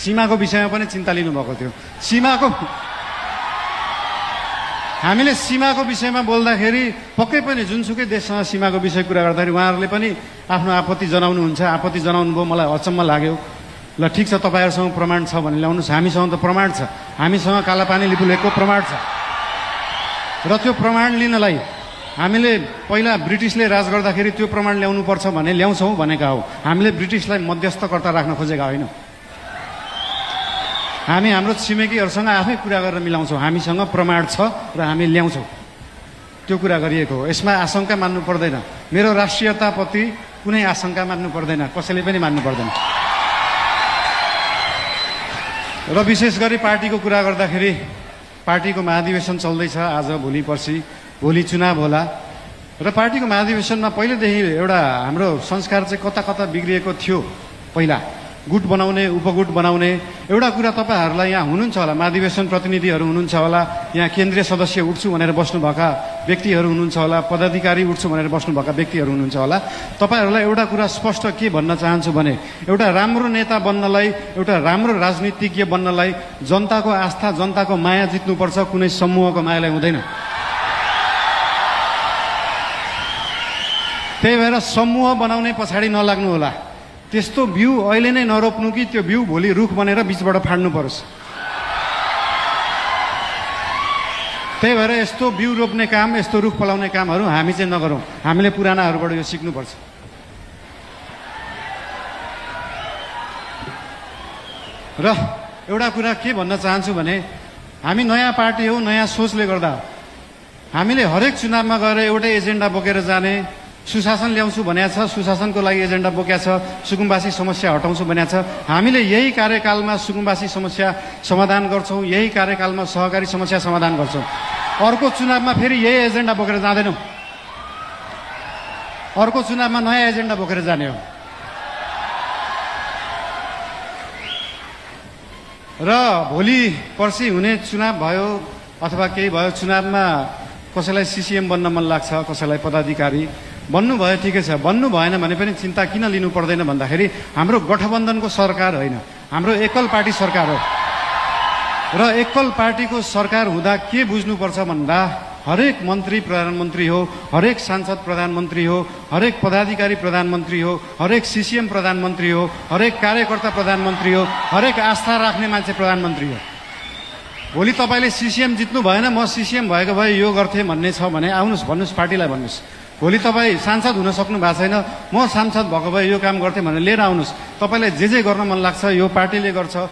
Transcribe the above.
सीमाको विषयमा पनि चिन्ता लिनुभएको थियो। हामीले सीमाको विषयमा बोल्दाखेरि पक्कै पनि जुनसुकै देशसँग सीमाको विषय कुरा गर्दाखेरि उहाँहरूले पनि आफ्नो आपत्ति जनाउनुहुन्छ। आपत्ति जनाउनुभयो, मलाई अचम्म लाग्यो। ल ठिक छ, तपाईँहरूसँग प्रमाण छ भने ल्याउनुहोस्। हामीसँग त प्रमाण छ, हामीसँग कालापानी लिपुलेखको प्रमाण छ। र त्यो प्रमाण लिनलाई हामीले पहिला ब्रिटिसले राज गर्दाखेरि त्यो प्रमाण ल्याउनुपर्छ भने ल्याउँछौँ भनेका हो। हामीले ब्रिटिसलाई मध्यस्थकर्ता राख्न खोजेका होइनौँ। हामी हाम्रो छिमेकीहरूसँग आफै कुरा गरेर मिलाउँछौँ। हामीसँग प्रमाण छ र हामी ल्याउँछौँ, त्यो कुरा गरिएको हो। यसमा आशंका मान्नु पर्दैन। मेरो राष्ट्रियताप्रति कुनै आशंका मान्नु पर्दैन, कसैले पनि मान्नु पर्दैन। र विशेष गरी पार्टीको कुरा गर्दाखेरि पार्टीको महाधिवेशन चल्दैछ आज, भोलि पर्सि। भोलि चुनाव होला र पार्टीको महाधिवेशनमा पहिलेदेखि एउटा हाम्रो संस्कार चाहिँ कता कता बिग्रिएको थियो। पहिला गुट बनाउने, उपगुट बनाउने। एउटा कुरा तपाईँहरूलाई यहाँ हुनुहुन्छ होला, महाधिवेशन प्रतिनिधिहरू हुनुहुन्छ होला, यहाँ केन्द्रीय सदस्य उठ्छु भनेर बस्नुभएका व्यक्तिहरू हुनुहुन्छ होला, पदाधिकारी उठ्छु भनेर बस्नुभएका व्यक्तिहरू हुनुहुन्छ होला। तपाईँहरूलाई एउटा कुरा स्पष्ट के भन्न चाहन्छु भने एउटा राम्रो नेता बन्नलाई, एउटा राम्रो राजनीतिज्ञ बन्नलाई जनताको आस्था, जनताको माया जित्नुपर्छ, कुनै समूहको मायालाई हुँदैन। त्यही भएर समूह बनाउने पछाडि नलाग्नु होला। त्यस्तो बिउ अहिले नै नरोप्नु कि त्यो बिउ भोलि रुख बनेर बिचबाट फाड्नु परोस्। त्यही भएर यस्तो बिउ रोप्ने काम, यस्तो रुख फलाउने कामहरू हामी चाहिँ नगरौँ। हामीले पुरानाहरूबाट यो सिक्नुपर्छ। र एउटा कुरा के भन्न चाहन्छु भने हामी नयाँ पार्टी हो, नयाँ सोचले गर्दा हामीले हरेक चुनावमा गएर एउटै एजेन्डा बोकेर जाने। सुशासन ल्याउँछु भनेको छ, सुशासनको लागि एजेन्डा बोकेको छ। सुकुम्बासी समस्या हटाउँछु भनेको छ। हामीले यही कार्यकालमा सुकुम्बासी समस्या समाधान गर्छौँ, यही कार्यकालमा सहकारी समस्या समाधान गर्छौँ। अर्को चुनावमा फेरि यही एजेन्डा बोकेर जाँदैनौँ। अर्को चुनावमा नयाँ एजेन्डा बोकेर जाने हो। र भोलि पर्सि हुने चुनाव भयो अथवा केही भयो, चुनावमा कसैलाई सिसिएम बन्न मन लाग्छ, कसैलाई पदाधिकारी बन्नु भयो, ठिकै छ। बन्नु भएन भने पनि चिन्ता किन लिनु पर्दैन भन्दाखेरि हाम्रो गठबन्धनको सरकार होइन, हाम्रो एकल पार्टी सरकार हो। र एकल पार्टीको सरकार हुँदा के बुझ्नुपर्छ भन्दा हरेक मन्त्री प्रधानमन्त्री हो, हरेक सांसद प्रधानमन्त्री हो, हरेक पदाधिकारी प्रधानमन्त्री हो, हरेक सिसिएम प्रधानमन्त्री हो, हरेक कार्यकर्ता प्रधानमन्त्री हो, हरेक आस्था राख्ने मान्छे प्रधानमन्त्री हो। भोलि तपाईँले सिसिएम जित्नु भएन, म सिसिएम भएको भए यो गर्थेँ भन्ने छ भने आउनुहोस्, भन्नुहोस्, पार्टीलाई भन्नुहोस्। भोलि तपाईँ सांसद हुन सक्नु भएको छैन, म सांसद भएको भए यो काम गर्थेँ भनेर लिएर आउनुहोस्। तपाईँलाई जे गर्न मन लाग्छ यो पार्टीले गर्छ।